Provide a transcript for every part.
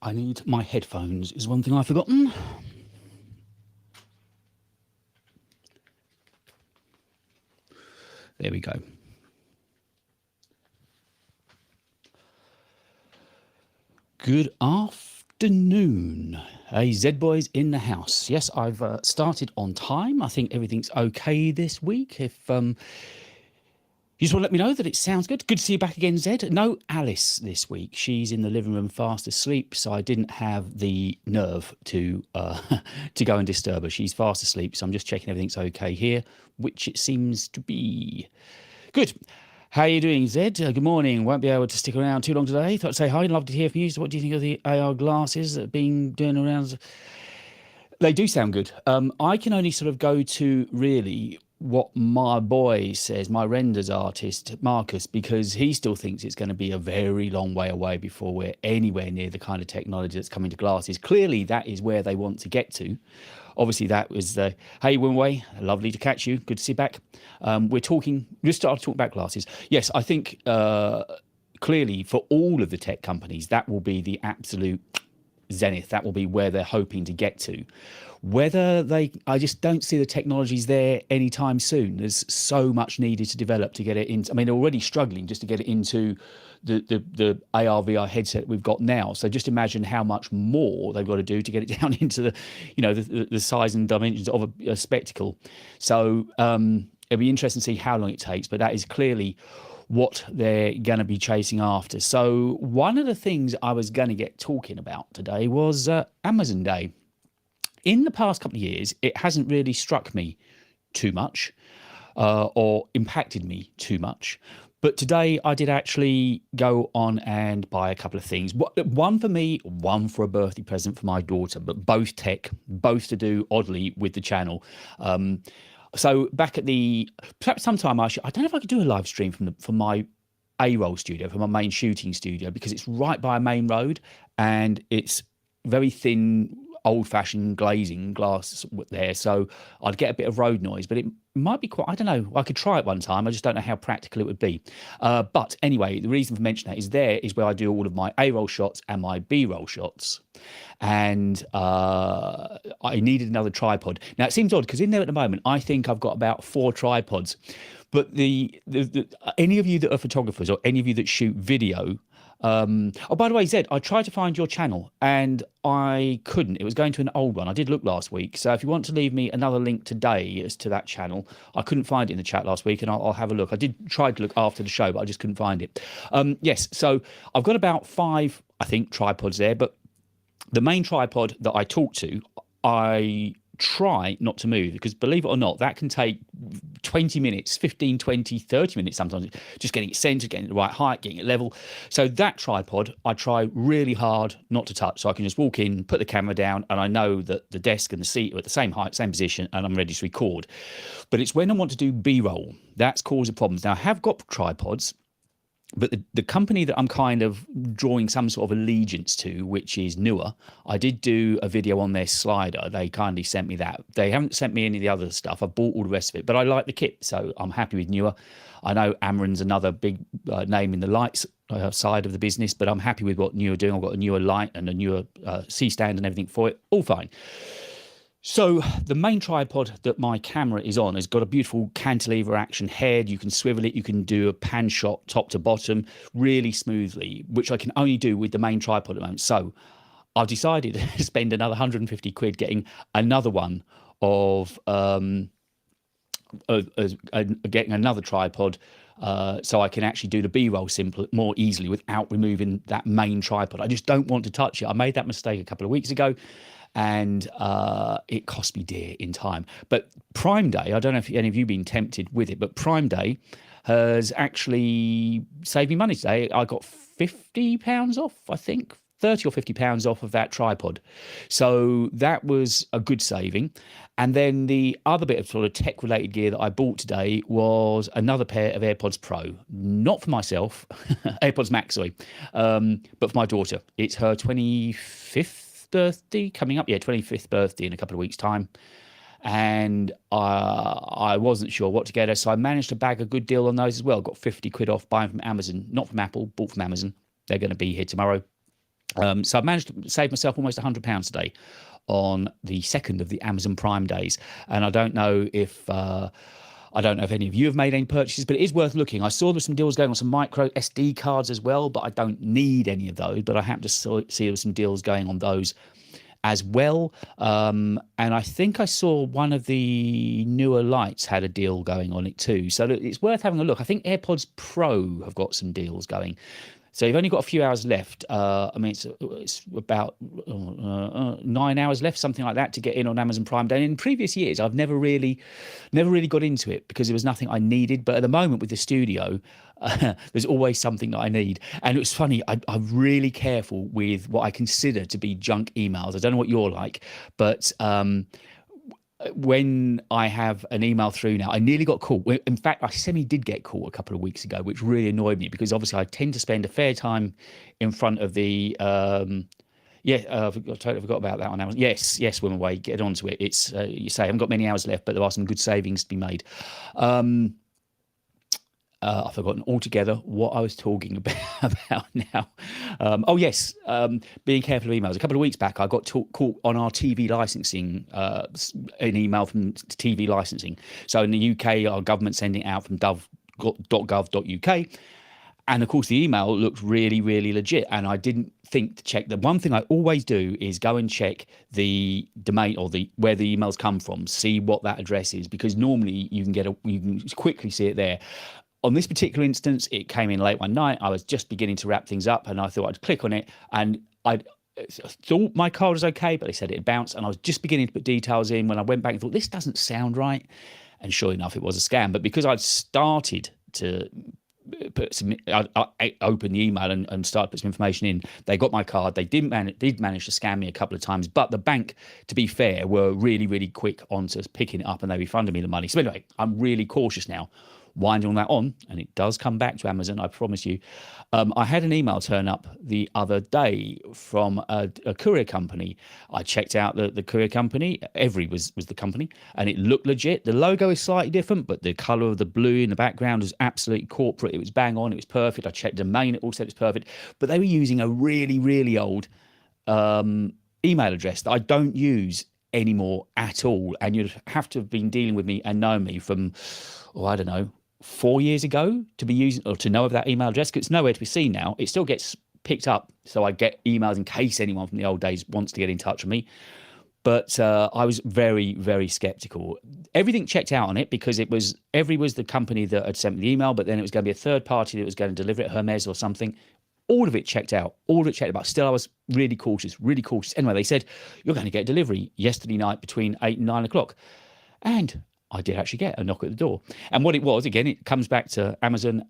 I need my headphones is one thing I've forgotten. There we go. Good afternoon. Hey, Z-Boys in the house. Yes, I've started on time. I think everything's okay this week. If you just want to let me know that it sounds good. Good to see you back again, Zed. No Alice this week. She's in the living room fast asleep, so I didn't have the nerve to to go and disturb her. She's fast asleep, so I'm just checking everything's okay here, which it seems to be. Good. How are you doing, Zed? Good morning. Won't be able to stick around too long today. Thought I'd say hi. Love to hear from you. So what do you think of the AR glasses that have been doing around? They do sound good. I can only sort of go to really what my boy says, my renders artist, Marcus, because he still thinks it's going to be a very long way away before we're anywhere near the kind of technology that's coming to glasses. Clearly, that is where they want to get to. Obviously, that was the, hey, Winway, lovely to catch you. Good to see you back. We're just started to talk about glasses. Yes, I think clearly for all of the tech companies, that will be the absolute zenith. That will be where they're hoping to get to. I just don't see the technologies there anytime soon. There's so much needed to develop to get it into. I mean, they're already struggling just to get it into the AR VR headset we've got now. So just imagine how much more they've got to do to get it down into the size and dimensions of a spectacle. So it'll be interesting to see how long it takes. But that is clearly what they're going to be chasing after. So one of the things I was going to get talking about today was Amazon Day. In the past couple of years, it hasn't really struck me too much or impacted me too much. But today I did actually go on and buy a couple of things. One for me, one for a birthday present for my daughter, but both tech, both to do oddly with the channel. So back at perhaps sometime I don't know if I could do a live stream from my A-roll studio, from my main shooting studio, because it's right by a main road and it's very thin, old-fashioned glazing glass there, so I'd get a bit of road noise, but it might be quite, I don't know, I could try it one time, I just don't know how practical it would be. But anyway, the reason for mentioning that is where I do all of my A-roll shots and my B-roll shots. And I needed another tripod. Now, it seems odd, because in there at the moment, I think I've got about 4 tripods. But any of you that are photographers or any of you that shoot video, oh, by the way, Zed, I tried to find your channel and I couldn't. It was going to an old one. I did look last week. So if you want to leave me another link today as to that channel, I couldn't find it in the chat last week and I'll have a look. I did try to look after the show, but I just couldn't find it. Yes, so I've got about 5, I think, tripods there. But the main tripod that I talk to, I try not to move, because believe it or not, that can take 20 minutes, 15, 20, 30 minutes sometimes, just getting it centered, getting it the right height, getting it level. So that tripod, I try really hard not to touch, so I can just walk in, put the camera down, and I know that the desk and the seat are at the same height, same position, and I'm ready to record. But it's when I want to do B-roll, that's causing problems. Now, I have got tripods, but the company that I'm kind of drawing some sort of allegiance to, which is Neewer, I did do a video on their slider. They kindly sent me that. They haven't sent me any of the other stuff. I bought all the rest of it, but I like the kit, so I'm happy with Neewer. I know Amarin's another big name in the lights side of the business, but I'm happy with what Neewer are doing. I've got a Neewer light and a Neewer C-stand and everything for it. All fine. So the main tripod that my camera is on has got a beautiful cantilever action head. You can swivel it. You can do a pan shot top to bottom really smoothly, which I can only do with the main tripod at the moment. So I've decided to spend another 150 quid getting another one of getting another tripod so I can actually do the B-roll more easily without removing that main tripod. I just don't want to touch it. I made that mistake a couple of weeks ago, and it cost me dear in time. But Prime Day, I don't know if any of you have been tempted with it, but Prime Day has actually saved me money today. I got £50 off, I think, 30 or £50 off of that tripod. So that was a good saving. And then the other bit of sort of tech-related gear that I bought today was another pair of AirPods Pro. Not for myself, AirPods Max, sorry, but for my daughter. It's her 25th birthday coming up. Yeah, 25th birthday in a couple of weeks' time. And I wasn't sure what to get her, so I managed to bag a good deal on those as well. Got 50 quid off buying from Amazon, not from Apple, bought from Amazon. They're going to be here tomorrow. So I've managed to save myself almost £100 a day on the second of the Amazon Prime days. And I don't know if any of you have made any purchases, but it is worth looking. I saw there's some deals going on some micro SD cards as well, but I don't need any of those. But I happen to see there were some deals going on those as well. And I think I saw one of the newer lights had a deal going on it too. So it's worth having a look. I think AirPods Pro have got some deals going. So you've only got a few hours left. I mean, it's about 9 hours left, something like that, to get in on Amazon Prime Day. And in previous years, I've never really got into it because there was nothing I needed. But at the moment with the studio, there's always something that I need. And it was funny. I'm really careful with what I consider to be junk emails. I don't know what you're like, but when I have an email through now, I nearly got caught. In fact, I did get caught a couple of weeks ago, which really annoyed me because obviously I tend to spend a fair time in front of the. I totally forgot about that on Amazon. Yes, Swim Away, get onto it. It's you say I haven't got many hours left, but there are some good savings to be made. I've forgotten altogether what I was talking about now. Being careful of emails. A couple of weeks back, I got caught on our TV licensing, an email from TV licensing. So in the UK, our government sending it out from gov.uk. And of course, the email looked really, really legit. And I didn't think to check. The one thing I always do is go and check the domain or where the emails come from, see what that address is, because normally you can quickly see it there. On this particular instance, it came in late one night. I was just beginning to wrap things up and I thought I'd click on it, and I thought my card was okay, but they said it had bounced, and I was just beginning to put details in when I went back and thought, this doesn't sound right. And sure enough, it was a scam. But because I'd started to I opened the email and started put some information in, they got my card. They did manage to scam me a couple of times, but the bank, to be fair, were really, really quick onto picking it up and they refunded me the money. So anyway, I'm really cautious now. Winding all that on, and it does come back to Amazon, I promise you. I had an email turn up the other day from a courier company. I checked out the courier company. Every was the company, and it looked legit. The logo is slightly different, but the color of the blue in the background was absolutely corporate. It was bang on. It was perfect. I checked the domain. It all said it was perfect. But they were using a really, really old email address that I don't use anymore at all. And you'd have to have been dealing with me and know me from, I don't know, 4 years ago to be using or to know of that email address, because it's nowhere to be seen now. It still gets picked up, so I get emails in case anyone from the old days wants to get in touch with me. But I was very, very skeptical. Everything checked out on it because Every was the company that had sent me the email, but then it was going to be a third party that was going to deliver it, Hermes or something. All of it checked out. But still I was really cautious. Anyway, they said, you're going to get delivery yesterday night between 8 and 9 o'clock. And I did actually get a knock at the door. And what it was, again, it comes back to Amazon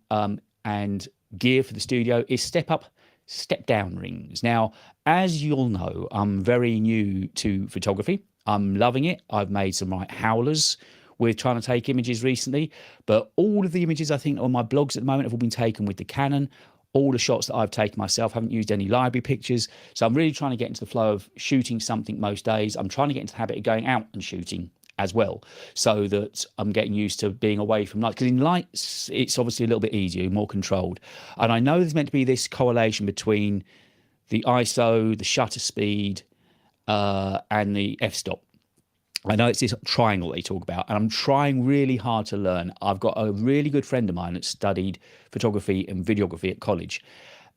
and gear for the studio, is step-up, step-down rings. Now, as you'll know, I'm very new to photography. I'm loving it. I've made some howlers with trying to take images recently. But all of the images, I think, on my blogs at the moment have all been taken with the Canon. All the shots that I've taken myself, haven't used any library pictures. So I'm really trying to get into the flow of shooting something most days. I'm trying to get into the habit of going out and shooting as well, so that I'm getting used to being away from lights. Because in lights, it's obviously a little bit easier, more controlled. And I know there's meant to be this correlation between the ISO, the shutter speed, and the f-stop. I know it's this triangle they talk about, and I'm trying really hard to learn. I've got a really good friend of mine that studied photography and videography at college.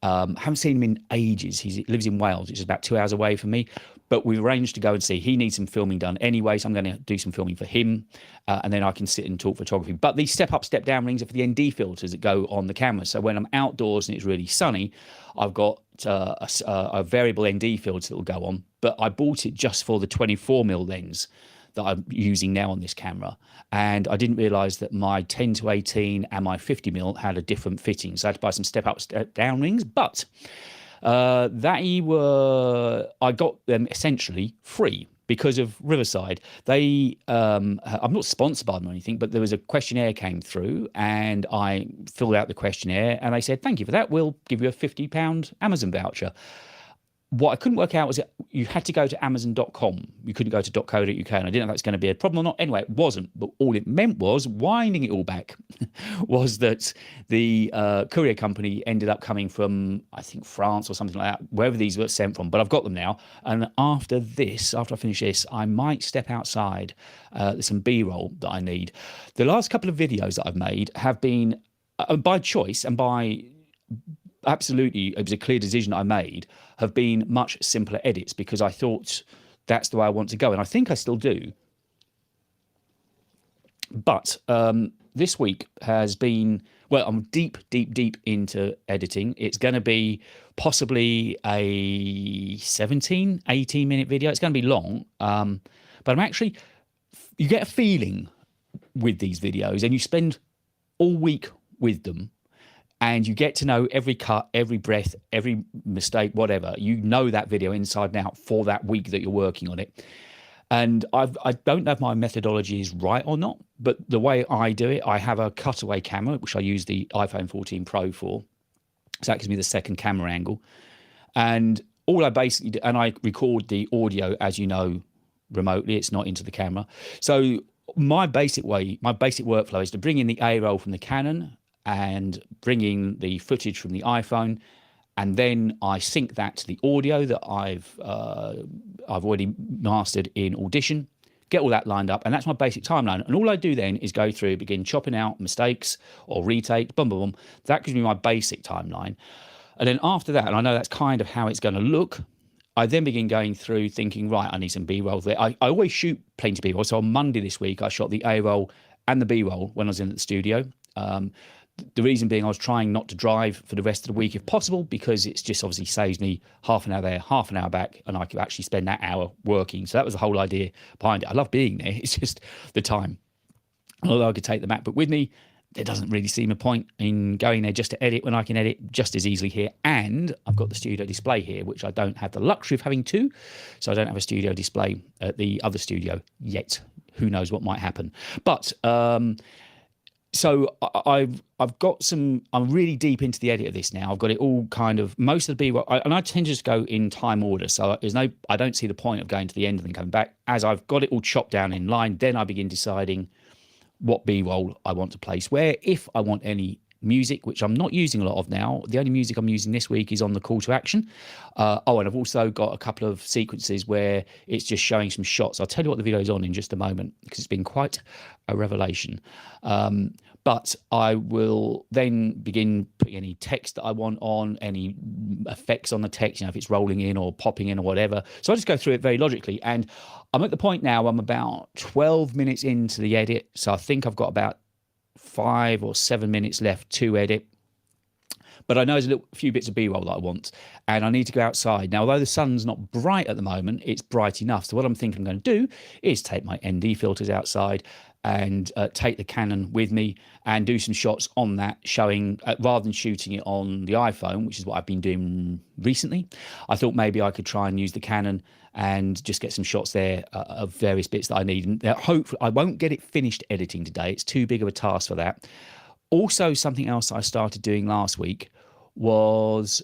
Haven't seen him in ages. He lives in Wales, which is about 2 hours away from me. But we've arranged to go and see. He needs some filming done anyway, so I'm going to do some filming for him, and then I can sit and talk photography. But these step-up, step-down rings are for the ND filters that go on the camera. So when I'm outdoors and it's really sunny, I've got a variable ND filter that will go on. But I bought it just for the 24mm lens that I'm using now on this camera, and I didn't realise that my 10-18 and my 50mm had a different fitting, so I had to buy some step-up, step-down rings. But I got them essentially free because of Riverside. I'm not sponsored by them or anything, but there was a questionnaire came through, and I filled out the questionnaire, and they said, thank you for that, we'll give you a £50 Amazon voucher. what I couldn't work out was that you had to go to Amazon.com. You couldn't go to .co.uk, and I didn't know if that's going to be a problem or not. Anyway, it wasn't. But all it meant was, winding it all back, was that the courier company ended up coming from, I think, France or something like that, wherever these were sent from. But I've got them now. And after I finish this, I might step outside. There's some B-roll that I need. The last couple of videos that I've made have been, by choice and by absolutely, it was a clear decision I made, have been much simpler edits because I thought that's the way I want to go. And I think I still do. But this week has been, well, I'm deep into editing. It's going to be possibly a 17, 18-minute video. It's going to be long. But I'm actually, you get a feeling with these videos and you spend all week with them. And you get to know every cut, every breath, every mistake, whatever. You know that video inside and out for that week that you're working on it. And I don't know if my methodology is right or not, but the way I do it, I have a cutaway camera, which I use the iPhone 14 Pro for. So that gives me the second camera angle. And all I basically do, and I record the audio, as you know, remotely. It's not into the camera. So my basic workflow is to bring in the A-roll from the Canon and bring in the footage from the iPhone, and then I sync that to the audio that I've already mastered in Audition, get all that lined up, and that's my basic timeline. And all I do then is go through, begin chopping out mistakes or retake, boom, boom, boom. That gives me my basic timeline. And then after that, and I know that's kind of how it's going to look, I then begin going through thinking, right, I need some B-roll there. I always shoot plenty of B-roll. So on Monday this week, I shot the A-roll and the B-roll when I was in the studio. The reason being I was trying not to drive for the rest of the week if possible, because it's just obviously saves me half an hour there, half an hour back, and I could actually spend that hour working. So that was the whole idea behind it. I love being there. It's just the time. Although I could take the MacBook with me, there doesn't really seem a point in going there just to edit when I can edit just as easily here. And I've got the studio display here, which I don't have the luxury of having two. So I don't have a studio display at the other studio yet. Who knows what might happen. But so I've got some, I'm really deep into the edit of this now. I've got it all kind of, most of the B-roll, and I tend to just go in time order. So I don't see the point of going to the end and then coming back. As I've got it all chopped down in line, then I begin deciding what B-roll I want to place where. If I want any music, which I'm not using a lot of now, the only music I'm using this week is on the call to action. And I've also got a couple of sequences where it's just showing some shots. I'll tell you what the video is on in just a moment, because it's been quite a revelation. But I will then begin putting any text that I want on, any effects on the text, if it's rolling in or popping in or whatever. So I just go through it very logically. And I'm at the point now, I'm about 12 minutes into the edit. So I think I've got about 5 or 7 minutes left to edit. But I know there's a few bits of B-roll that I want, and I need to go outside. Now, although the sun's not bright at the moment, it's bright enough. So what I'm thinking I'm going to do is take my ND filters outside and take the Canon with me and do some shots on that, showing, rather than shooting it on the iPhone, which is what I've been doing recently, I thought maybe I could try and use the Canon and just get some shots there of various bits that I need. And hopefully I won't get it finished editing today. It's too big of a task for that. Also, something else I started doing last week was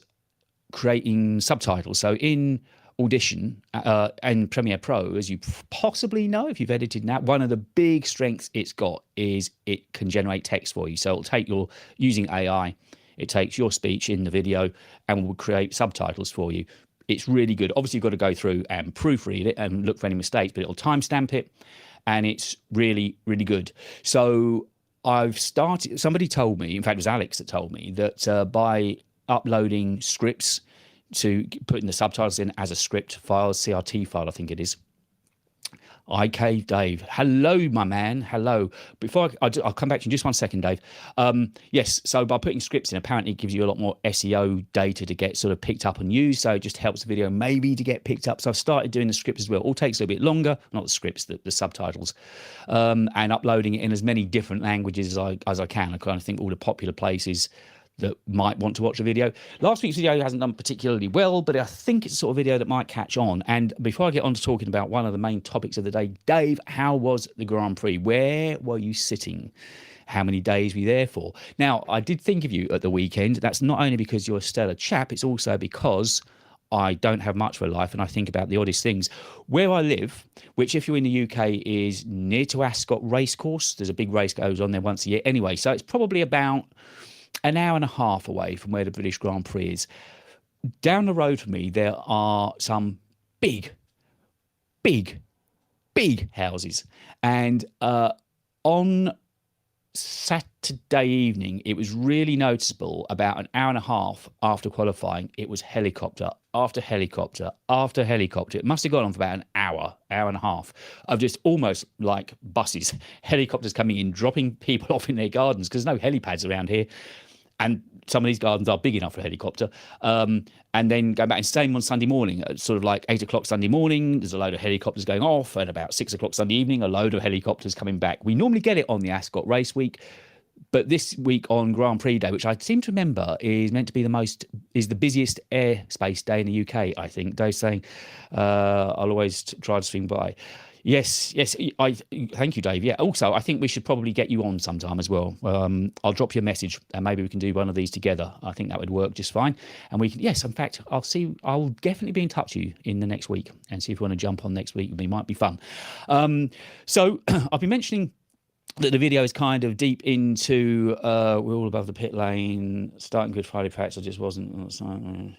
creating subtitles. So in Audition and Premiere Pro, as you possibly know if you've edited now, one of the big strengths it's got is it can generate text for you. So it'll take using AI, it takes your speech in the video and will create subtitles for you. It's really good. Obviously, you've got to go through and proofread it and look for any mistakes, but it'll timestamp it, and it's really, really good. So I've started, somebody told me, in fact, it was Alex that told me, that by uploading scripts to putting the subtitles in as a script file, CRT file, I think it is. IK Dave, hello, my man, hello. Before I'll come back to you in just 1 second, Dave. Yes, so by putting scripts in, apparently it gives you a lot more SEO data to get sort of picked up and used, so it just helps the video maybe to get picked up. So I've started doing the scripts as well. All takes a bit longer, not the scripts, the subtitles, and uploading it in as many different languages as I can. I kind of think all the popular places that might want to watch the video. Last week's video hasn't done particularly well, but I think it's the sort of video that might catch on. And before I get on to talking about one of the main topics of the day, Dave, how was the Grand Prix? Where were you sitting? How many days were you there for? Now, I did think of you at the weekend. That's not only because you're a stellar chap, it's also because I don't have much of a life and I think about the oddest things. Where I live, which if you're in the UK is near to Ascot Racecourse, there's a big race goes on there once a year. Anyway, so it's probably about an hour and a half away from where the British Grand Prix is. Down the road from me, there are some big, big, big houses. And on Saturday evening, it was really noticeable. About an hour and a half after qualifying, it was helicopter after helicopter after helicopter. It must have gone on for about an hour and a half of just almost like buses, helicopters coming in, dropping people off in their gardens because there's no helipads around here. And some of these gardens are big enough for a helicopter. And then go back and same on Sunday morning, at sort of like 8 o'clock Sunday morning, there's a load of helicopters going off, and about 6 o'clock Sunday evening, a load of helicopters coming back. We normally get it on the Ascot race week, but this week on Grand Prix Day, which I seem to remember is meant to be the busiest airspace day in the UK, I think. Dave's saying, I'll always try to swing by. Yes, I thank you, Dave. Yeah, also, I think we should probably get you on sometime as well. I'll drop you a message and maybe we can do one of these together. I think that would work just fine. And we can, yes, in fact, I'll definitely be in touch with you in the next week and see if you want to jump on next week with me. Might be fun. So I've been mentioning that the video is kind of deep into, we're all above the pit lane, starting Good Friday practice. I just wasn't.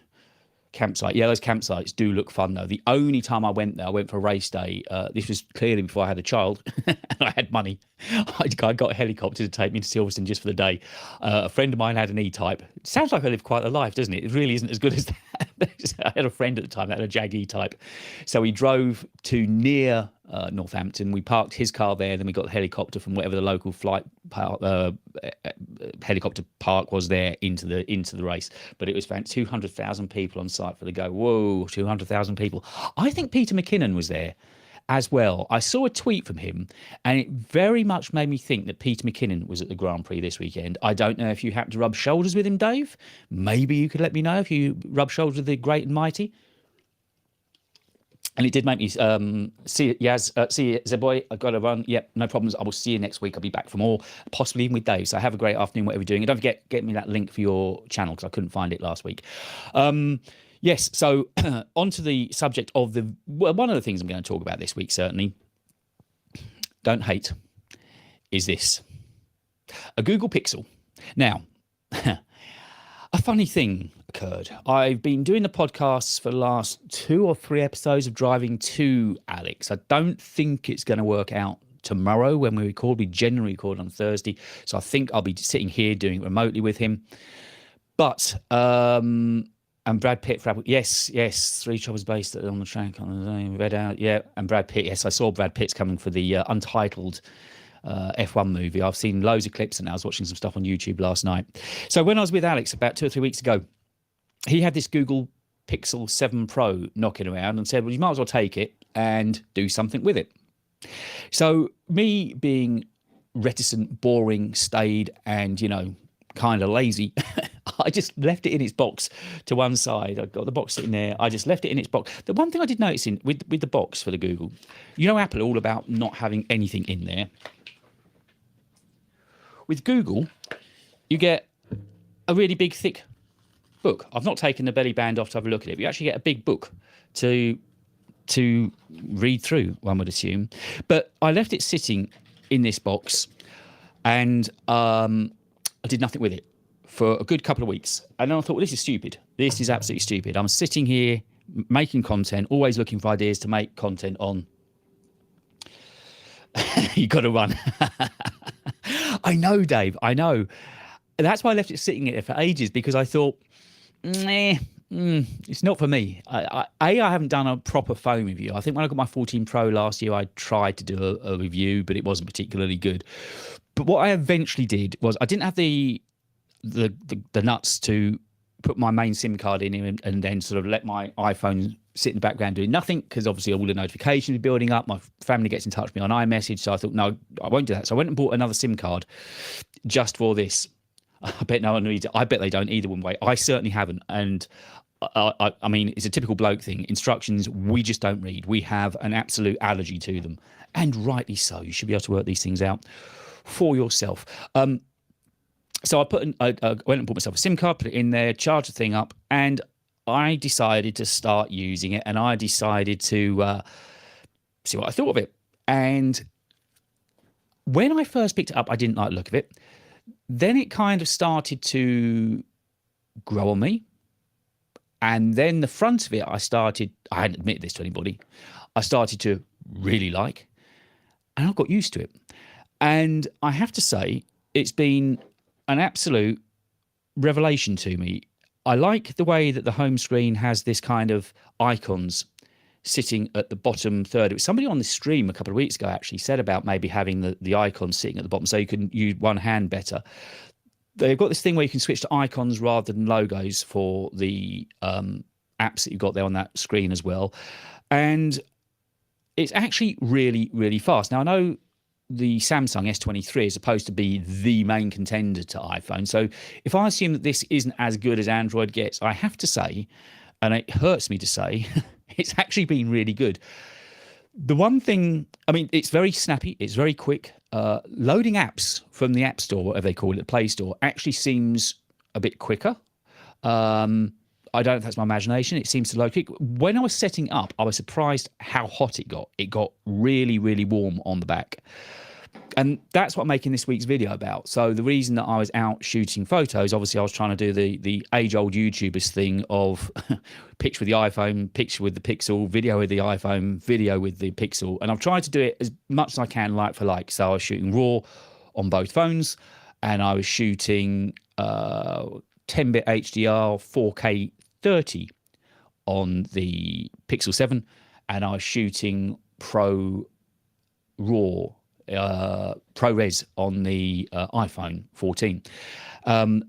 Campsite. Yeah, those campsites do look fun though. The only time I went there, I went for a race day. This was clearly before I had a child and I had money. I got a helicopter to take me to Silverstone just for the day. A friend of mine had an E-Type. It sounds like I live quite a life, doesn't it? It really isn't as good as that. I had a friend at the time that had a Jag E-Type. So we drove to near Northampton. We parked his car there, then we got the helicopter from whatever the local flight helicopter park was there into the race. But it was found 200,000 people on site for the go. Whoa, 200,000 people. I think Peter McKinnon was there as well. I saw a tweet from him and it very much made me think that Peter McKinnon was at the Grand Prix this weekend. I don't know if you happened to rub shoulders with him, Dave. Maybe you could let me know if you rub shoulders with the great and mighty. And it did make me see Yaz, see Zeboy, I've got to run. Yep, no problems. I will see you next week. I'll be back for more, possibly even with Dave. So have a great afternoon, whatever you're doing. And don't forget, get me that link for your channel because I couldn't find it last week. Yes, so onto the subject of one of the things I'm going to talk about this week, certainly, don't hate, is this. A Google Pixel. Now, a funny thing occurred. I've been doing the podcasts for the last 2 or 3 episodes of driving to Alex. I don't think it's going to work out tomorrow when we record. We generally record on Thursday. So I think I'll be sitting here doing it remotely with him. But, and Brad Pitt, yes, 3 Troubles based on the track on the day, read out, yeah. And Brad Pitt, yes, I saw Brad Pitt's coming for the Untitled F1 movie. I've seen loads of clips and I was watching some stuff on YouTube last night. So when I was with Alex about 2 or 3 weeks ago, he had this Google Pixel 7 Pro knocking around and said, well, you might as well take it and do something with it. So me being reticent, boring, staid, and, kind of lazy, I just left it in its box to one side. I got the box sitting there. I just left it in its box. The one thing I did notice with the box for the Google, Apple are all about not having anything in there. With Google, you get a really big, thick book. I've not taken the belly band off to have a look at it. But you actually get a big book to read through, one would assume. But I left it sitting in this box and I did nothing with it for a good couple of weeks. And then I thought, well, this is stupid. This is absolutely stupid. I'm sitting here making content, always looking for ideas to make content on. You got to run. I know, Dave. I know. That's why I left it sitting there for ages, because I thought, it's not for me. I haven't done a proper phone review. I think when I got my 14 Pro last year, I tried to do a review, but it wasn't particularly good. But what I eventually did was I didn't have the nuts to put my main SIM card in and then sort of let my iPhone sit in the background doing nothing, because obviously all the notifications are building up. My family gets in touch with me on iMessage, so I thought, no, I won't do that. So I went and bought another SIM card just for this. I bet no one needs it. I bet they don't either one way. I certainly haven't. And I mean, it's a typical bloke thing. Instructions, we just don't read. We have an absolute allergy to them. And rightly so. You should be able to work these things out for yourself. So I went and bought myself a SIM card, put it in there, charged the thing up, and I decided to start using it, and I decided to see what I thought of it. And when I first picked it up, I didn't like the look of it. Then it kind of started to grow on me. And then the front of it, I hadn't admitted this to anybody, I started to really like, and I got used to it. And I have to say, it's been an absolute revelation to me. I like the way that the home screen has this kind of icons sitting at the bottom third. It was somebody on the stream a couple of weeks ago actually said about maybe having the icons sitting at the bottom so you can use one hand better. They've got this thing where you can switch to icons rather than logos for the apps that you've got there on that screen as well. And it's actually really, really fast. Now, I know the Samsung S23 is supposed to be the main contender to iPhone. So if I assume that this isn't as good as Android gets, I have to say, and it hurts me to say, it's actually been really good. The one thing, I mean, it's very snappy, it's very quick. Loading apps from the App Store, whatever they call it, the Play Store, actually seems a bit quicker. I don't know if that's my imagination. It seems to load quick. When I was setting up, I was surprised how hot it got. It got really, really warm on the back. And that's what I'm making this week's video about. So the reason that I was out shooting photos, obviously I was trying to do the age-old YouTubers thing of picture with the iPhone, picture with the Pixel, video with the iPhone, video with the Pixel. And I've tried to do it as much as I can like for like. So I was shooting RAW on both phones, and I was shooting 10-bit HDR 4K 30 on the Pixel 7, and I was shooting ProRes on the iPhone 14. And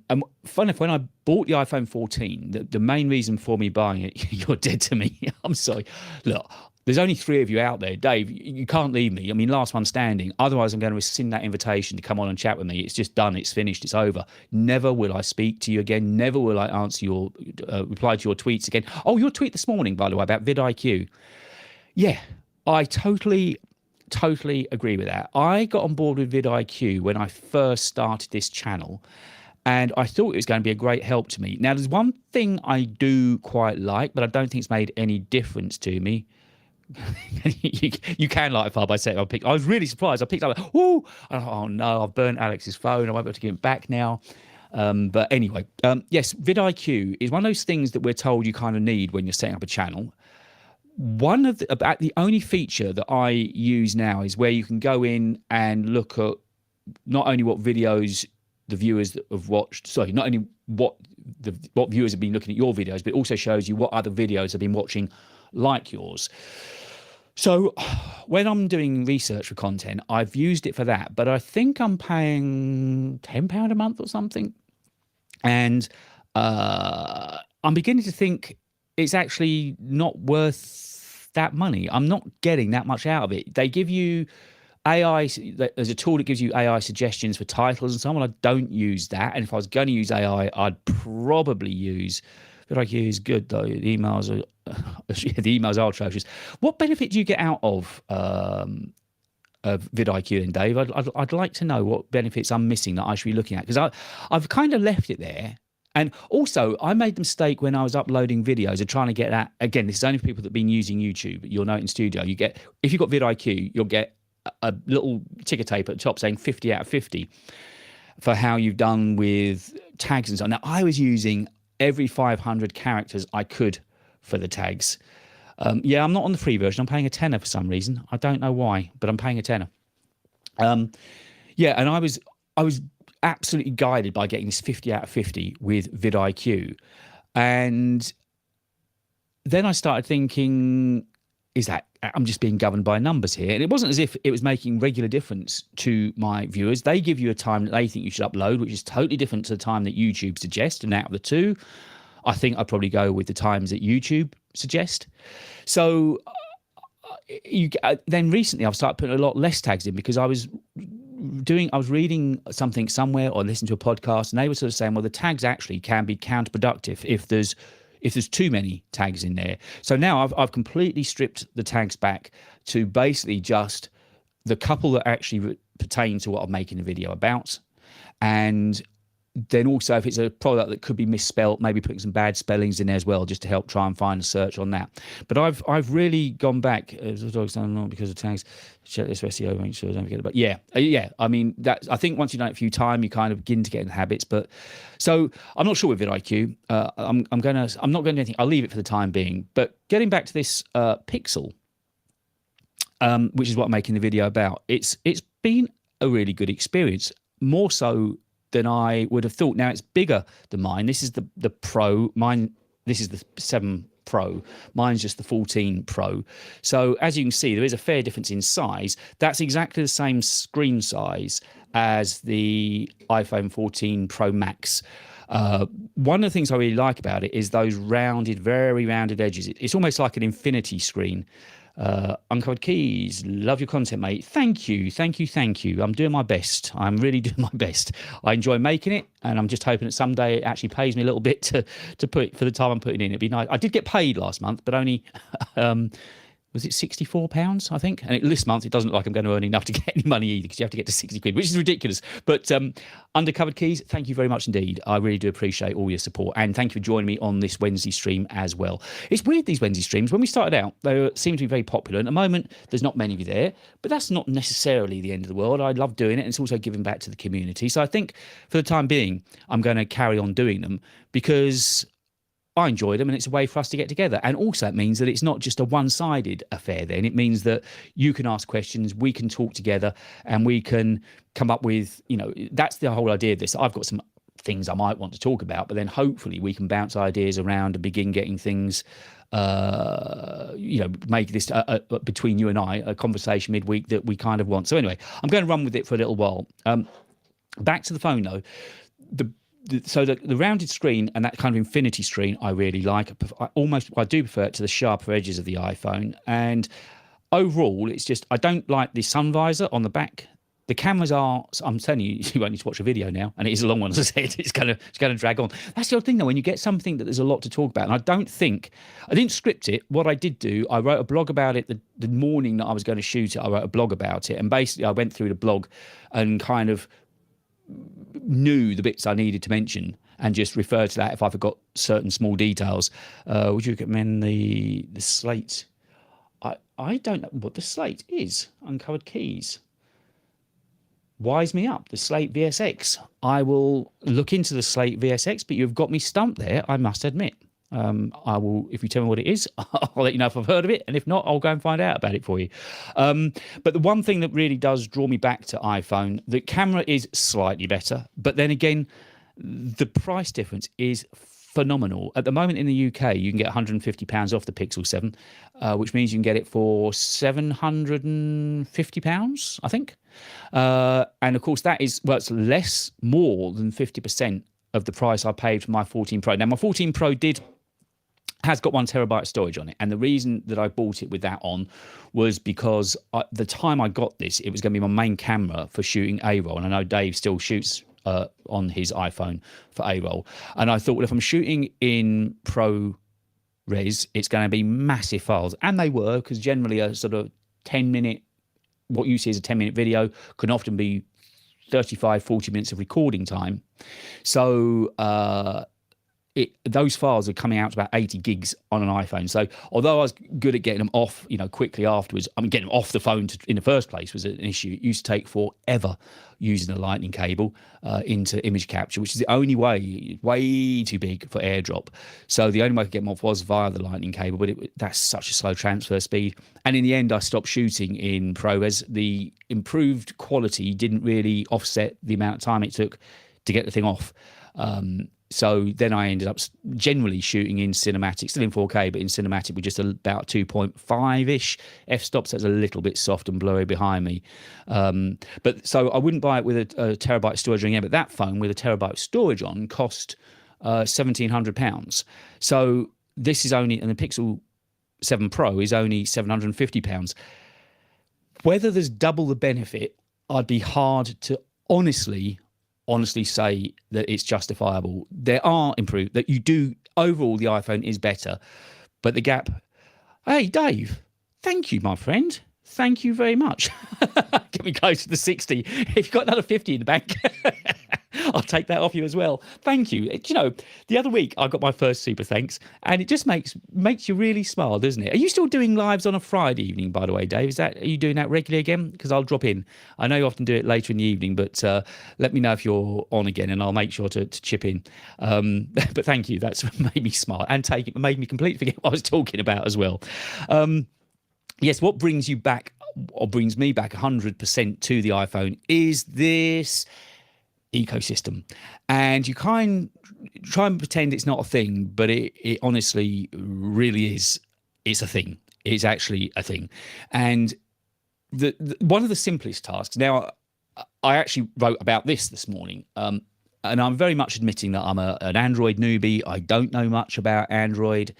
funny enough, when I bought the iPhone 14, the main reason for me buying it, you're dead to me. I'm sorry. Look, there's only 3 of you out there. Dave, you can't leave me. I mean, last one standing. Otherwise, I'm going to rescind that invitation to come on and chat with me. It's just done. It's finished. It's over. Never will I speak to you again. Never will I answer your reply to your tweets again. Oh, your tweet this morning, by the way, about vidIQ. Yeah, I totally agree with that. I got on board with vidIQ when I first started this channel, and I thought it was going to be a great help to me. Now, there's one thing I do quite like, but I don't think it's made any difference to me. You can light a fire by setting up a pic. I was really surprised. I picked up, oh no, I've burnt Alex's phone. I won't be able to get it back now. But anyway, yes, vidIQ is one of those things that we're told you kind of need when you're setting up a channel. About the only feature that I use now is where you can go in and look at not only what videos the viewers have watched, not only what viewers have been looking at your videos, but it also shows you what other videos have been watching like yours. So when I'm doing research for content, I've used it for that, but I think I'm paying £10 a month or something. And I'm beginning to think it's actually not worth that money. I'm not getting that much out of it. They give you AI, there's a tool that gives you AI suggestions for titles and so on. I don't use that. And if I was going to use AI, I'd probably use vidIQ is good though. The emails are atrocious. What benefit do you get out of vidIQ then, Dave? I'd like to know what benefits I'm missing that I should be looking at, because I've kind of left it there. And also, I made the mistake when I was uploading videos of trying to get that. Again, this is only for people that have been using YouTube. You'll know it in studio. If you've got vidIQ, you'll get a little ticker tape at the top saying 50 out of 50 for how you've done with tags and so on. Now, I was using every 500 characters I could for the tags. Yeah, I'm not on the free version. I'm paying a tenner for some reason. I don't know why, but I'm paying a tenner. Yeah, and I was absolutely guided by getting this 50 out of 50 with vidIQ. And then I started thinking, is that I'm just being governed by numbers here? And it wasn't as if it was making regular difference to my viewers. They give you a time that they think you should upload, which is totally different to the time that YouTube suggests. And out of the two, I think I'd probably go with the times that YouTube suggest. So then recently I've started putting a lot less tags in, because I was reading something somewhere or listening to a podcast, and they were sort of saying, well, the tags actually can be counterproductive if there's too many tags in there. So now I've completely stripped the tags back to basically just the couple that actually pertain to what I'm making a video about. And then also if it's a product that could be misspelt, maybe putting some bad spellings in there as well, just to help try and find a search on that. But I've really gone back, not because of tags, check this SEO, make sure I don't forget about. Yeah. I mean, that, I think once you've done it a few times, you kind of begin to get in the habits. But so I'm not sure with vidIQ. I'm not going to do anything. I'll leave it for the time being. But getting back to this Pixel, which is what I'm making the video about, it's been a really good experience, more so than I would have thought. Now, it's bigger than mine. This is the Pro. This is the 7 Pro. Mine's just the 14 Pro. So as you can see, there is a fair difference in size. That's exactly the same screen size as the iPhone 14 Pro Max. One of the things I really like about it is those rounded, very rounded edges. It's almost like an infinity screen. Uncovered Keys, love your content, mate. Thank you. I'm doing my best. I'm really doing my best. I enjoy making it, and I'm just hoping that someday it actually pays me a little bit to put it for the time I'm putting in. It'd be nice. I did get paid last month, but only was it £64, I think? And this month it doesn't look like I'm going to earn enough to get any money either, because you have to get to 60 quid, which is ridiculous. But Undercovered Keys, thank you very much indeed. I really do appreciate all your support, and thank you for joining me on this Wednesday stream as well. It's weird, these Wednesday streams. When we started out, they seem to be very popular. At the moment, there's not many of you there, but that's not necessarily the end of the world. I love doing it, and it's also giving back to the community. So I think for the time being, I'm going to carry on doing them, because I enjoy them, and it's a way for us to get together. And also it means that it's not just a one-sided affair then. It means that you can ask questions, we can talk together, and we can come up with, that's the whole idea of this. I've got some things I might want to talk about, but then hopefully we can bounce ideas around and begin getting things, make this between you and I a conversation midweek that we kind of want. So anyway, I'm going to run with it for a little while. Back to the phone though. So the rounded screen and that kind of infinity screen I really like. I do prefer it to the sharper edges of the iPhone. And overall, it's just, I don't like the sun visor on the back. The cameras are, I'm telling you, you won't need to watch a video now, and it is a long one, as I said. It's going to drag on. That's the odd thing, though, when you get something that there's a lot to talk about. And I didn't script it. What I did do, I wrote a blog about it the morning that I was going to shoot it. I wrote a blog about it. And basically, I went through the blog and kind of knew the bits I needed to mention and just refer to that if I forgot certain small details. Would you recommend the Slate? I don't know what the Slate is. Uncovered Keys. Wise me up. The Slate VSX. I will look into the Slate VSX, but you've got me stumped there, I must admit. I will, if you tell me what it is, I'll let you know if I've heard of it, and if not, I'll go and find out about it for you. But the one thing that really does draw me back to iPhone, the camera is slightly better, but then again, the price difference is phenomenal. At the moment in the UK, you can get £150 off the Pixel 7, which means you can get it for £750, I think. And of course, that is, well, it's more than 50% of the price I paid for my 14 Pro. Now, my 14 Pro has got 1 terabyte of storage on it, and the reason that I bought it with that on was because the time I got this, it was going to be my main camera for shooting A-roll, and I know Dave still shoots on his iPhone for A-roll, and I thought, well, if I'm shooting in ProRes, it's going to be massive files, and they were, because generally a sort of 10-minute, what you see as a 10-minute video can often be 35-40 minutes of recording time. So those files are coming out to about 80 gigs on an iPhone. So although I was good at getting them off, quickly afterwards, getting them off the phone in the first place was an issue. It used to take forever using a lightning cable into image capture, which is the only way too big for AirDrop. So the only way I could get them off was via the lightning cable, but that's such a slow transfer speed. And in the end, I stopped shooting in ProRes. The improved quality didn't really offset the amount of time it took to get the thing off. So then I ended up generally shooting in cinematic, still in 4K, but in cinematic with just about 2.5-ish f-stops. That's a little bit soft and blurry behind me. But so I wouldn't buy it with a terabyte storage again, but that phone with a terabyte storage on cost £1,700. So this is only, and the Pixel 7 Pro is only £750. Whether there's double the benefit, I'd be hard to honestly say that it's justifiable. There are improved that you do overall. The iPhone is better, but the gap. Hey, Dave, thank you, my friend. Thank you very much. Get me close to the 60. If you've got another 50 in the bank, I'll take that off you as well. Thank you. The other week I got my first super thanks, and it just makes you really smile, doesn't it? Are you still doing lives on a Friday evening, by the way, Dave? Are you doing that regularly again? Because I'll drop in. I know you often do it later in the evening, but let me know if you're on again, and I'll make sure to chip in. But thank you. That's made me smile and made me completely forget what I was talking about as well. Yes, what brings you back, or brings me back 100% to the iPhone, is this ecosystem. And you try and pretend it's not a thing, but it honestly really is. It's a thing. It's actually a thing. And one of the simplest tasks. Now, I actually wrote about this morning, and I'm very much admitting that I'm an Android newbie. I don't know much about Android,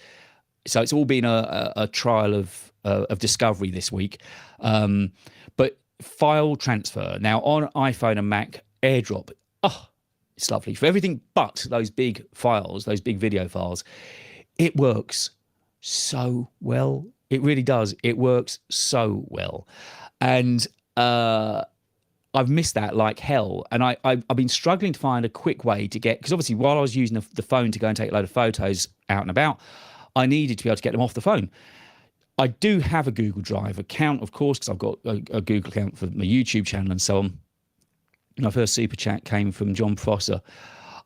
so it's all been a trial of discovery this week. But file transfer now on iPhone and Mac, AirDrop, it's lovely for everything but those big files, those big video files. It works so well. It really does. It works so well. And I've missed that like hell. And I've been struggling to find a quick way to get, because obviously while I was using the phone to go and take a load of photos out and about, I needed to be able to get them off the phone. I do have a Google Drive account, of course, because I've got a Google account for my YouTube channel and so on. My first super chat came from John Prosser.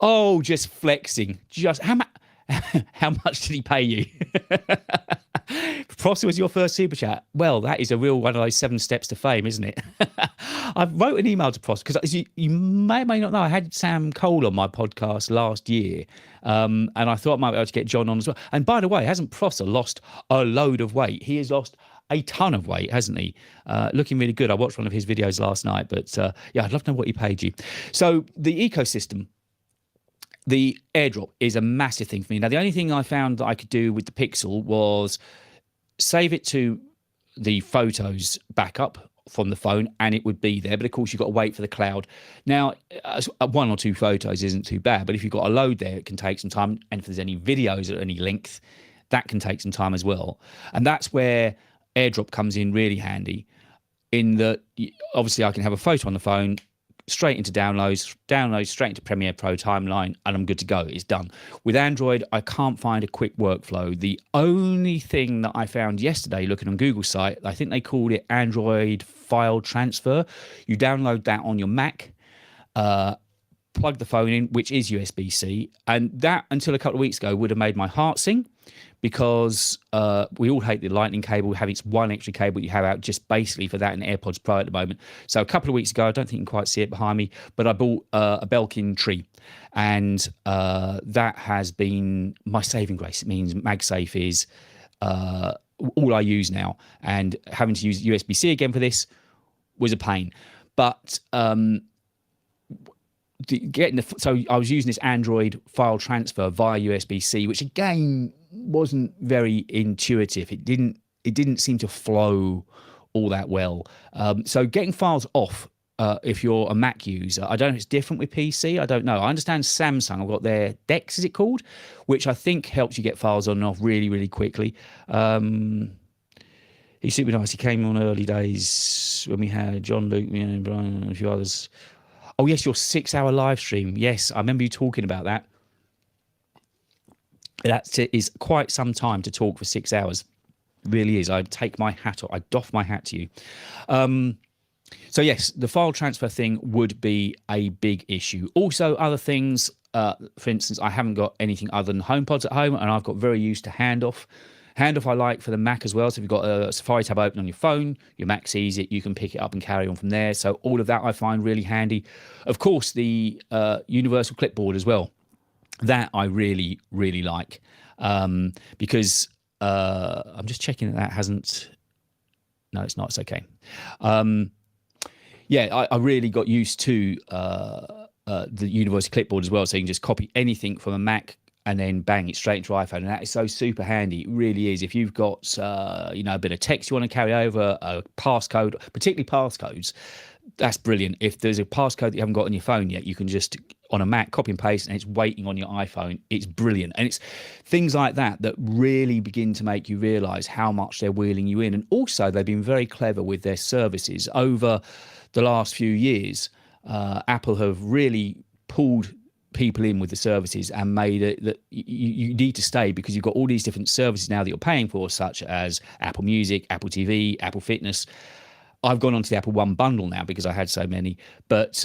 Oh, just flexing. Just how much did he pay you? Prosser was your first super chat. Well, that is a real one of those 7 steps to fame, isn't it? I wrote an email to Prosser because you may or may not know, I had Sam Cole on my podcast last year, and I thought I might be able to get John on as well. And by the way, hasn't Prosser lost a load of weight? He has lost a ton of weight, hasn't he? Looking really good. I watched one of his videos last night, but yeah, I'd love to know what he paid you. So the ecosystem, the AirDrop is a massive thing for me. Now, the only thing I found that I could do with the Pixel was save it to the photos backup from the phone, and it would be there. But of course, you've got to wait for the cloud. Now, 1 or 2 photos isn't too bad, but if you've got a load there, it can take some time. And if there's any videos at any length, that can take some time as well. And that's where AirDrop comes in really handy, in that obviously I can have a photo on the phone, straight into downloads straight into Premiere Pro timeline, and I'm good to go. It's done. With Android, I can't find a quick workflow. The only thing that I found yesterday looking on Google's site, I think they called it Android File Transfer. You download that on your Mac, plug the phone in, which is USB-C, and that until a couple of weeks ago would have made my heart sing, because we all hate the lightning cable, having one extra cable you have out just basically for that and AirPods Pro at the moment. So a couple of weeks ago, I don't think you can quite see it behind me, but I bought a Belkin Tree, and that has been my saving grace. It means MagSafe is all I use now, and having to use USB-C again for this was a pain. But so I was using this Android file transfer via USB-C, which again wasn't very intuitive. It didn't seem to flow all that well. So getting files off, if you're a Mac user, I don't know if it's different with PC. I don't know. I understand Samsung have got their Dex, is it called, which I think helps you get files on and off really, really quickly. He's super nice. He came on early days when we had John, Luke, me and Brian and a few others. Oh, yes, your 6-hour live stream. Yes, I remember you talking about that. That is quite some time to talk for 6 hours. It really is. I take my hat off. I doff my hat to you. So, yes, the file transfer thing would be a big issue. Also, other things, for instance, I haven't got anything other than HomePods at home, and I've got very used to Handoff. Handoff I like for the Mac as well. So if you've got a Safari tab open on your phone, your Mac sees it, you can pick it up and carry on from there. So all of that I find really handy. Of course, the universal clipboard as well. That I really, really like, because I'm just checking that hasn't... No, it's not. It's okay. Yeah, I really got used to the universal clipboard as well. So you can just copy anything from a Mac and then bang it straight into your iPhone, and that is so super handy. It really is. If you've got a bit of text you want to carry over, a passcode, particularly passcodes, that's brilliant. If there's a passcode that you haven't got on your phone yet, you can just on a Mac copy and paste, and it's waiting on your iPhone. It's brilliant. And it's things like that that really begin to make you realize how much they're wheeling you in. And also they've been very clever with their services over the last few years. Apple have really pulled people in with the services and made it that you need to stay because you've got all these different services now that you're paying for, such as Apple Music, Apple TV, Apple Fitness. I've gone onto the Apple One bundle now because I had so many, but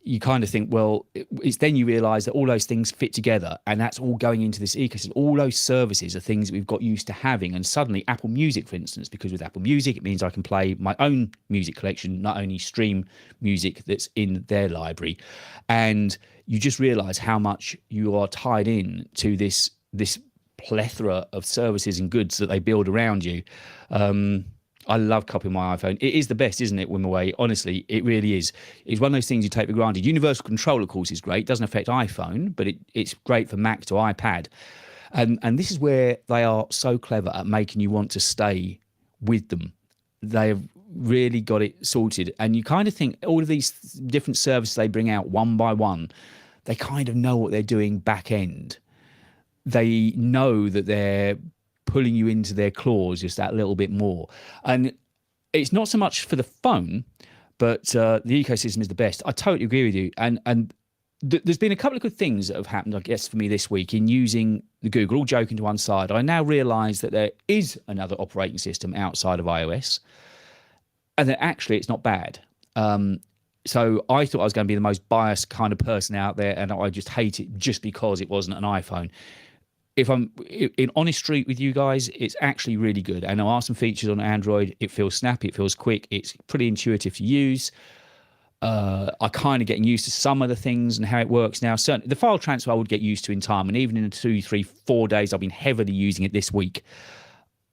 you kind of think, well, it's then you realize that all those things fit together, and that's all going into this ecosystem. All those services are things that we've got used to having, and suddenly Apple Music, for instance, because with Apple Music, it means I can play my own music collection, not only stream music that's in their library. And you just realize how much you are tied in to this plethora of services and goods that they build around you. I love copying my iPhone. It is the best, isn't it, Wimaway? Honestly, it really is. It's one of those things you take for granted. Universal Control, of course, is great. It doesn't affect iPhone, but it's great for Mac to iPad. And this is where they are so clever at making you want to stay with them. They have really got it sorted. And you kind of think all of these different services they bring out one by one, they kind of know what they're doing back end. They know that they're pulling you into their claws just that little bit more. And it's not so much for the phone, but the ecosystem is the best. I totally agree with you. And there's been a couple of good things that have happened, I guess, for me this week in using the Google. All joking to one side, I now realise that there is another operating system outside of iOS, and that actually it's not bad. So I thought I was going to be the most biased kind of person out there, and I just hate it just because it wasn't an iPhone. If I'm in honest street with you guys, it's actually really good. And there are some features on Android. It feels snappy. It feels quick. It's pretty intuitive to use. I kind of getting used to some of the things and how it works now. Certainly, the file transfer I would get used to in time. And even in the 2, 3, 4 days I've been heavily using it this week,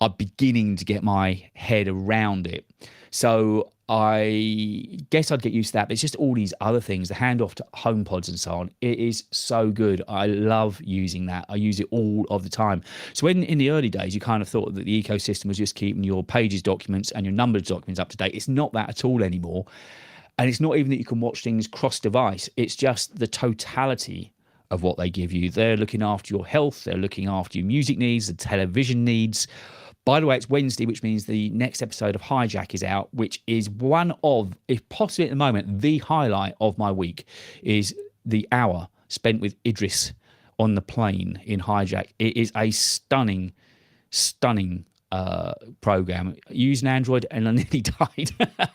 I'm beginning to get my head around it. So I guess I'd get used to that, but it's just all these other things, the handoff to HomePods and so on. It is so good. I love using that. I use it all of the time. So when in the early days, you kind of thought that the ecosystem was just keeping your Pages documents and your Numbers documents up to date. It's not that at all anymore. And it's not even that you can watch things cross-device. It's just the totality of what they give you. They're looking after your health. They're looking after your music needs, the television needs. By the way, it's Wednesday, which means the next episode of Hijack is out, which is one of, if possibly at the moment, the highlight of my week, is the hour spent with Idris on the plane in Hijack. It is a stunning program. I used an Android and I nearly died.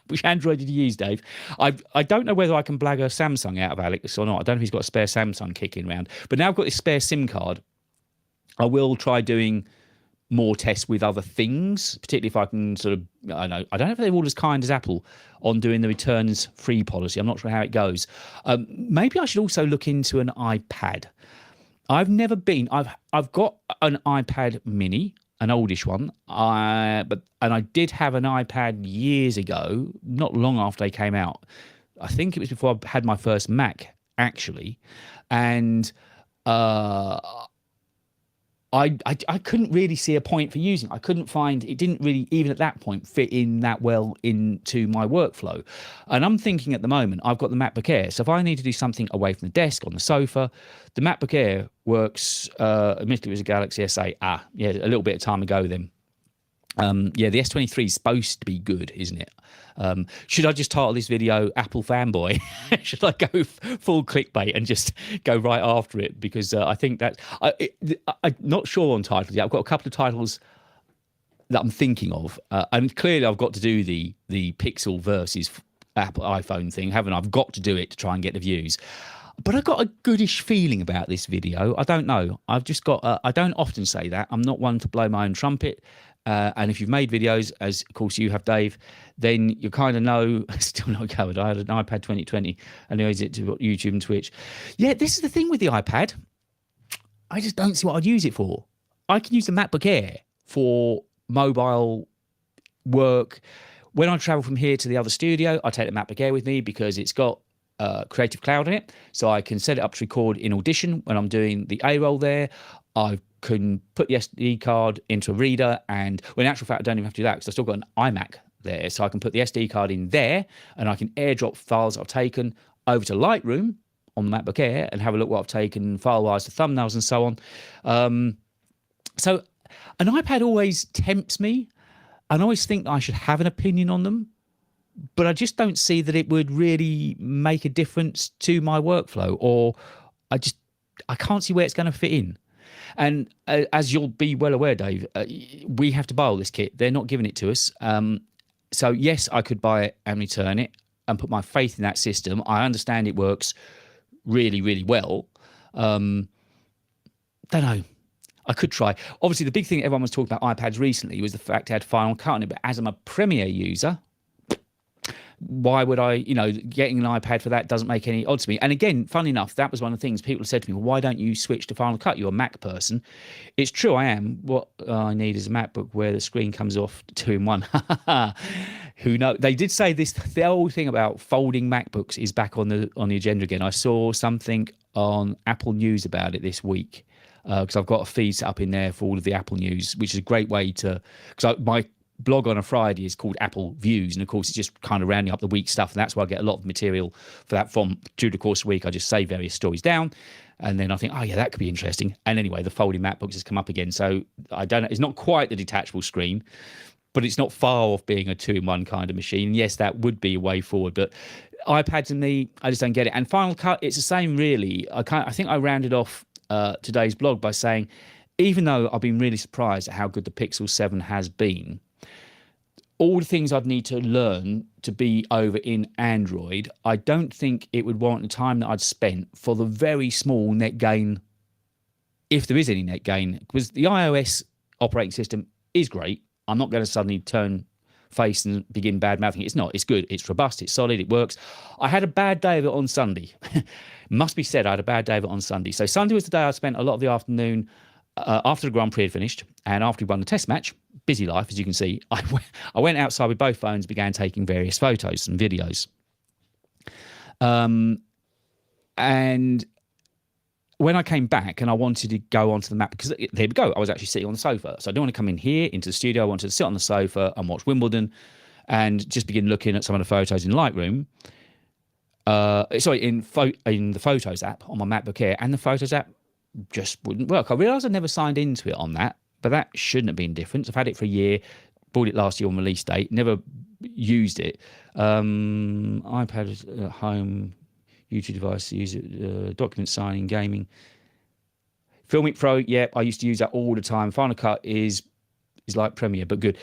Which Android did you use, Dave? I don't know whether I can blag a Samsung out of Alex or not. I don't know if he's got a spare Samsung kicking around. But now I've got this spare SIM card, I will try doing more tests with other things, particularly if I can sort of, I don't know if they're all as kind as Apple on doing the returns free policy. I'm not sure how it goes. Maybe I should also look into an iPad. I've got an iPad mini, an oldish one. And I did have an iPad years ago, not long after they came out. I think it was before I had my first Mac, actually. And I couldn't really see a point for using it. I couldn't find, it didn't really, even at that point, fit in that well into my workflow. And I'm thinking at the moment, I've got the MacBook Air. So if I need to do something away from the desk, on the sofa, the MacBook Air works, admittedly it was a Galaxy S8. A little bit of time ago then. The S23 is supposed to be good, isn't it? Should I just title this video Apple Fanboy? Should I go full clickbait and just go right after it? Because I think that I'm not sure on titles yet. I've got a couple of titles that I'm thinking of, and clearly I've got to do the Pixel versus Apple iPhone thing, haven't I? I've got to do it to try and get the views. But I've got a goodish feeling about this video. I don't know. I've just got. I don't often say that. I'm not one to blow my own trumpet. And if you've made videos, as of course you have, Dave, then you kind of know. Still not covered. I had an iPad 2020 and I use it to YouTube and Twitch. Yeah, this is the thing with the iPad. I just don't see what I'd use it for. I can use the MacBook Air for mobile work. When I travel from here to the other studio, I take the MacBook Air with me because it's got Creative Cloud in it, so I can set it up to record in Audition when I'm doing the A-roll there. I can put the SD card into a reader, and well, in actual fact, I don't even have to do that because I've still got an iMac there, so I can put the SD card in there, and I can airdrop files I've taken over to Lightroom on the MacBook Air and have a look what I've taken file-wise to thumbnails and so on. So an iPad always tempts me, and I always think I should have an opinion on them, but I just don't see that it would really make a difference to my workflow, or I just I can't see where it's going to fit in. And as you'll be well aware, Dave, we have to buy all this kit. They're not giving it to us. So yes, I could buy it and return it and put my faith in that system. I understand it works really, really well. Don't know. I could try. Obviously, the big thing everyone was talking about iPads recently was the fact it had Final Cut on it. But as I'm a Premiere user, why would I, getting an iPad for that doesn't make any odds to me. And again, funnily enough, that was one of the things people said to me, well, why don't you switch to Final Cut? You're a Mac person. It's true, I am. What I need is a MacBook where the screen comes off 2-in-1. Who knows? They did say this, the whole thing about folding MacBooks is back on the agenda again. I saw something on Apple News about it this week, because I've got a feed set up in there for all of the Apple news, which is a great way to, because my blog on a Friday is called Apple Views, and of course it's just kind of rounding up the week stuff, and that's where I get a lot of material for that from. Through the course of the week I just save various stories down, and then I think, oh yeah, that could be interesting. And anyway, the folding MacBooks has come up again, so I don't know, it's not quite the detachable screen, but it's not far off being a 2-in-1 kind of machine. Yes, that would be a way forward, but iPads and me, I just don't get it. And Final Cut, it's the same really. I think I rounded off today's blog by saying, even though I've been really surprised at how good the Pixel 7 has been, all the things I'd need to learn to be over in Android, I don't think it would warrant the time that I'd spent for the very small net gain, if there is any net gain, because the iOS operating system is great. I'm not going to suddenly turn face and begin bad-mouthing it. It's not. It's good. It's robust. It's solid. It works. I had a bad day of it on Sunday. Must be said, I had a bad day of it on Sunday. So Sunday was the day I spent a lot of the afternoon after the Grand Prix had finished and after we won the test match. Busy life, as you can see. I went outside with both phones, began taking various photos and videos. And when I came back and I wanted to go onto the map, because there we go, I was actually sitting on the sofa. So I didn't want to come in here into the studio. I wanted to sit on the sofa and watch Wimbledon and just begin looking at some of the photos in Lightroom. In the Photos app on my MacBook Air, and the Photos app just wouldn't work. I realised I'd never signed into it on that, but that shouldn't have been different. I've had it for a year, bought it last year on release date, never used it. iPad at home, YouTube device, use it, document signing, gaming. Filmic Pro, yeah, I used to use that all the time. Final Cut is like Premiere, but good.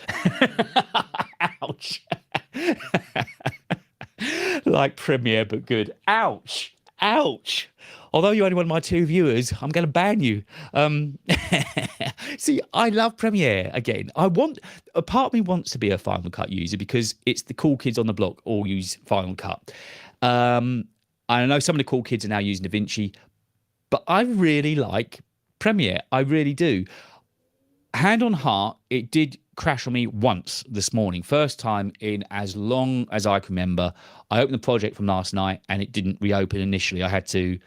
Ouch. Like Premiere, but good. Ouch. Ouch. Although you're only one of my 2 viewers, I'm going to ban you. See, I love Premiere again. A part of me wants to be a Final Cut user because it's the cool kids on the block all use Final Cut. I know some of the cool kids are now using DaVinci, but I really like Premiere. I really do. Hand on heart, it did crash on me once this morning. First time in as long as I can remember. I opened the project from last night and it didn't reopen initially. I had to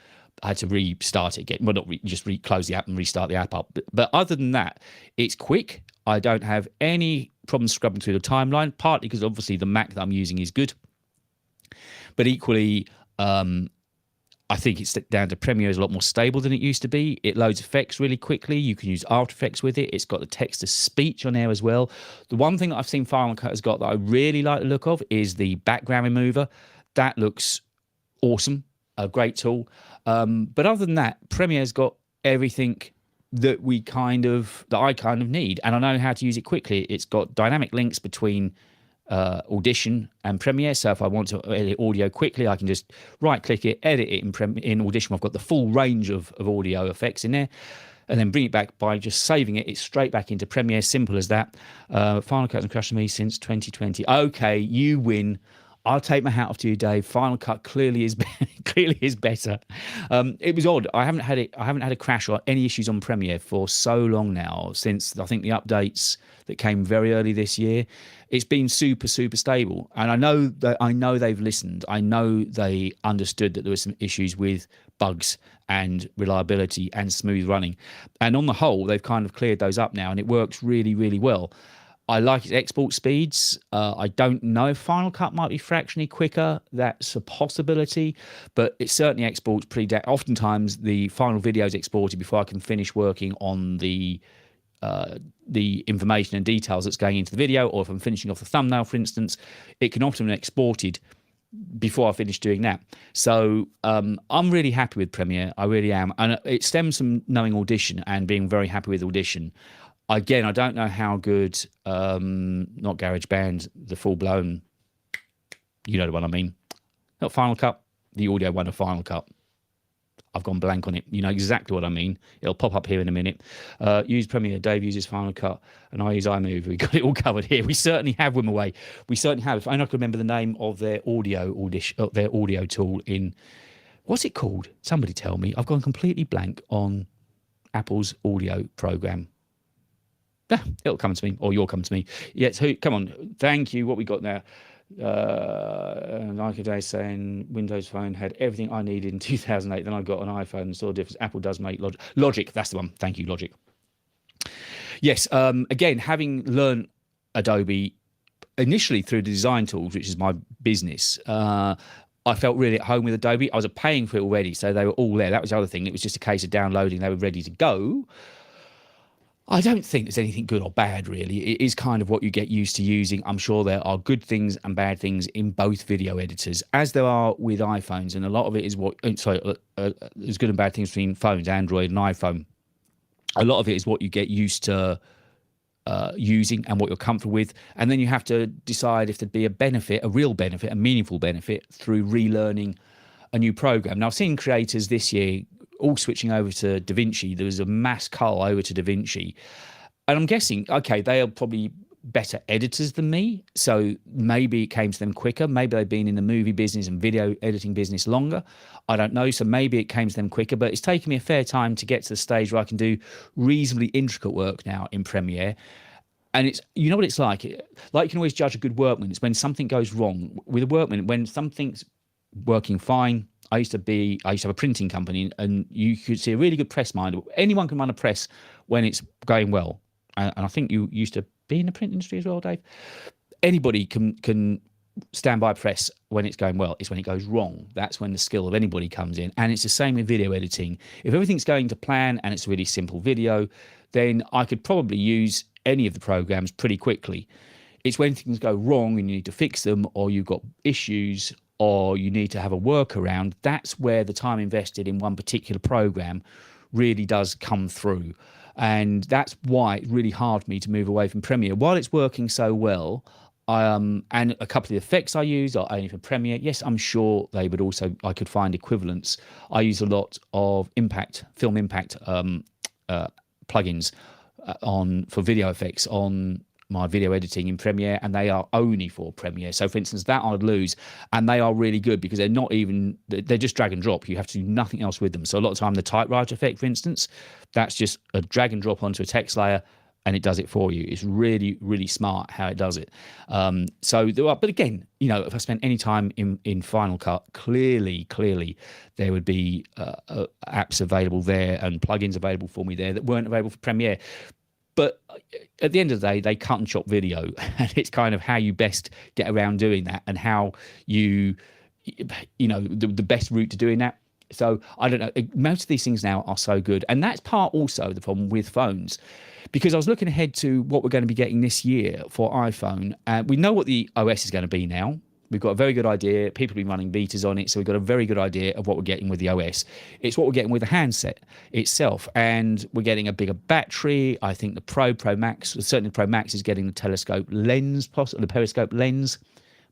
restart it again. Well, not just close the app and restart the app up. But other than that, it's quick. I don't have any problems scrubbing through the timeline, partly because obviously the Mac that I'm using is good. But equally, I think it's down to Premiere is a lot more stable than it used to be. It loads effects really quickly. You can use After Effects with it. It's got the text-to-speech on there as well. The one thing that I've seen Final Cut has got that I really like the look of is the background remover. That looks awesome, a great tool. But other than that, Premiere's got everything that I kind of need, and I know how to use it quickly. It's got dynamic links between Audition and Premiere, so if I want to edit audio quickly, I can just right-click it, edit it in Audition. I've got the full range of audio effects in there, and then bring it back by just saving it. It's straight back into Premiere, simple as that. Final Cut hasn't crashed on me since 2020. Okay, you win. I'll take my hat off to you, Dave. Final Cut clearly is better. It was odd. I haven't had a crash or any issues on Premiere for so long now, since I think the updates that came very early this year. It's been super, super stable. And I know they've listened. I know they understood that there were some issues with bugs and reliability and smooth running. And on the whole, they've kind of cleared those up now, and it works really, really well. I like its export speeds. I don't know if Final Cut might be fractionally quicker. That's a possibility, but it certainly exports oftentimes the final video is exported before I can finish working on the the information and details that's going into the video, or if I'm finishing off the thumbnail, for instance, it can often be exported before I finish doing that. So I'm really happy with Premiere. I really am. And it stems from knowing Audition and being very happy with Audition. Again, I don't know how good, not GarageBand, the full-blown, you know the one I mean. Not Final Cut, the audio one of Final Cut. I've gone blank on it. You know exactly what I mean. It'll pop up here in a minute. Use Premiere. Dave uses Final Cut, and I use iMovie. We got it all covered here. We certainly have Wimaway. We certainly have. If only I can remember the name of their audio tool in, what's it called? Somebody tell me. I've gone completely blank on Apple's audio program. Yeah, it'll come to me, or you'll come to me. Yes, come on. Thank you. What we got now? Like a day saying Windows Phone had everything I needed in 2008. Then I got an iPhone and saw the difference. Apple does make Logic. That's the one. Thank you, Logic. Yes. Again, having learned Adobe initially through the design tools, which is my business, I felt really at home with Adobe. I was paying for it already, so they were all there. That was the other thing. It was just a case of downloading. They were ready to go. I don't think there's anything good or bad, really. It is kind of what you get used to using. I'm sure there are good things and bad things in both video editors, as there are with iPhones. And a lot of it is there's good and bad things between phones, Android and iPhone. A lot of it is what you get used to using and what you're comfortable with. And then you have to decide if there'd be a benefit, a real benefit, a meaningful benefit through relearning a new program. Now, I've seen creators this year all switching over to DaVinci. There was a mass cull over to DaVinci. And I'm guessing, okay, they are probably better editors than me, so maybe it came to them quicker. Maybe they've been in the movie business and video editing business longer. I don't know, so maybe it came to them quicker, but it's taken me a fair time to get to the stage where I can do reasonably intricate work now in Premiere. And it's, you know what it's like? Like you can always judge a good workman. It's when something goes wrong with a workman, when something's working fine. I used to have a printing company, and you could see a really good press mind. Anyone can run a press when it's going well. And I think you used to be in the print industry as well, Dave. Anybody can stand by press when it's going well. It's when it goes wrong. That's when the skill of anybody comes in. And it's the same with video editing. If everything's going to plan and it's a really simple video, then I could probably use any of the programs pretty quickly. It's when things go wrong and you need to fix them, or you've got issues, or you need to have a workaround. That's where the time invested in one particular program really does come through. And that's why it's really hard for me to move away from Premiere. While it's working so well, and a couple of the effects I use are only for Premiere. Yes, I'm sure they would also, I could find equivalents. I use a lot of Film Impact plugins for video effects on my video editing in Premiere, and they are only for Premiere. So for instance, that I'd lose, and they are really good because they're just drag and drop. You have to do nothing else with them. So a lot of the time, the typewriter effect, for instance, that's just a drag and drop onto a text layer, and it does it for you. It's really, really smart how it does it. But again, if I spent any time in Final Cut, clearly there would be apps available there and plugins available for me there that weren't available for Premiere. But at the end of the day, they cut and chop video, and it's kind of how you best get around doing that, and how the best route to doing that. So I don't know. Most of these things now are so good, and that's part also the problem with phones, because I was looking ahead to what we're going to be getting this year for iPhone, and we know what the OS is going to be now. We've got a very good idea. People have been running betas on it, so we've got a very good idea of what we're getting with the OS. It's what we're getting with the handset itself, and we're getting a bigger battery. I think the Pro Max, certainly the Pro Max, is getting the telescope lens, the periscope lens,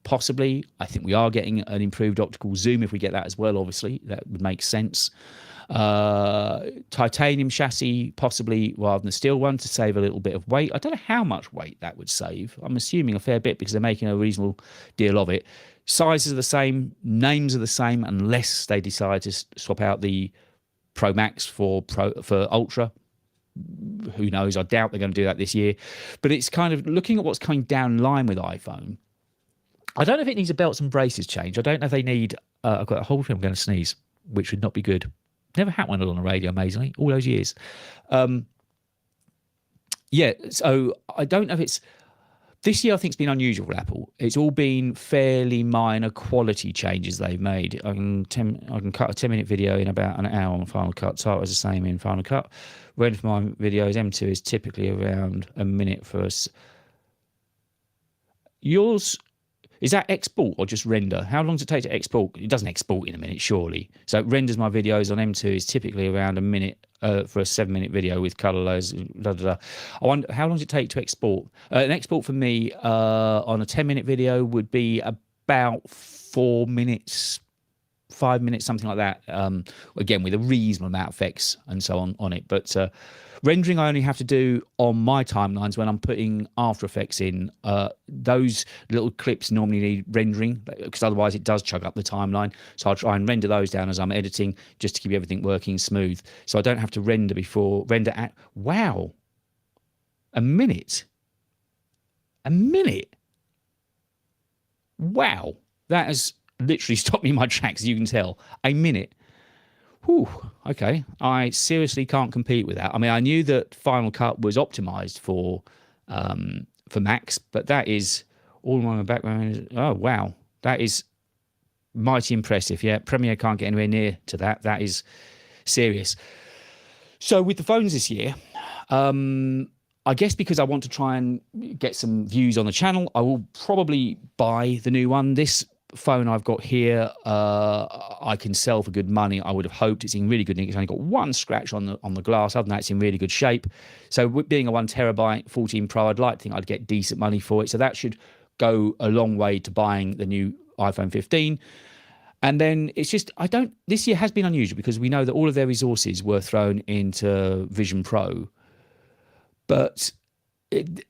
possibly. I think we are getting an improved optical zoom. If we get that as well, obviously, that would make sense. Titanium chassis, possibly, rather than the steel one, to save a little bit of weight. I don't know how much weight that would save. I'm assuming a fair bit because they're making a reasonable deal of it. Sizes are the same, names are the same, unless they decide to swap out the Pro Max for Ultra. Who knows? I doubt they're going to do that this year. But it's kind of looking at what's coming down line with iPhone. I don't know if it needs a belts and braces change. I don't know if they need. I've got a whole thing. I'm going to sneeze, which would not be good. Never had one on the radio, amazingly, all those years. So I don't know if it's This year, I think, has been unusual for Apple. It's all been fairly minor quality changes they've made. I can cut a 10-minute video in about an hour on Final Cut. Title is the same in Final Cut. Render for my videos, M2 is typically around a minute for us. Yours, is that export or just render? How long does it take to export? It doesn't export in a minute, surely. So it renders my videos on M2 is typically around a minute for a 7-minute video with color lows. I wonder how long does it take to export? An export for me on a 10-minute video would be about 4 minutes, 5 minutes, something like that. Again, with a reasonable amount of effects and so on it. But rendering I only have to do on my timelines when I'm putting After Effects in. Those little clips normally need rendering because otherwise it does chug up the timeline. So I'll try and render those down as I'm editing just to keep everything working smooth. So I don't have to render at, wow, a minute. A minute. Wow. That has literally stopped me in my tracks, as you can tell. A minute. Whew, okay. I seriously can't compete with that. I mean, I knew that Final Cut was optimized for Macs, but that is all my background. Oh, wow. That is mighty impressive. Yeah, Premiere can't get anywhere near to that. That is serious. So with the phones this year, I guess because I want to try and get some views on the channel, I will probably buy the new one. This phone I've got here, I can sell for good money. I would have hoped. It's in really good nick. It's only got one scratch on the glass. Other than that, it's in really good shape. So with being a 1 terabyte 14 Pro, I'd like to think I'd get decent money for it. So that should go a long way to buying the new iPhone 15. And then it's just, this year has been unusual because we know that all of their resources were thrown into Vision Pro. But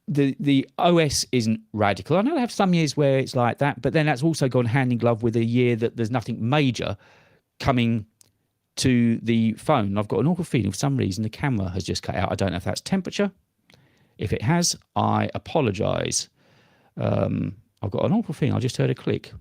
the OS isn't radical. I know they have some years where it's like that, but then that's also gone hand in glove with a year that there's nothing major coming to the phone. I've got an awful feeling for some reason the camera has just cut out. I don't know if that's temperature. If it has, I apologise. I've got an awful feeling. I just heard a click.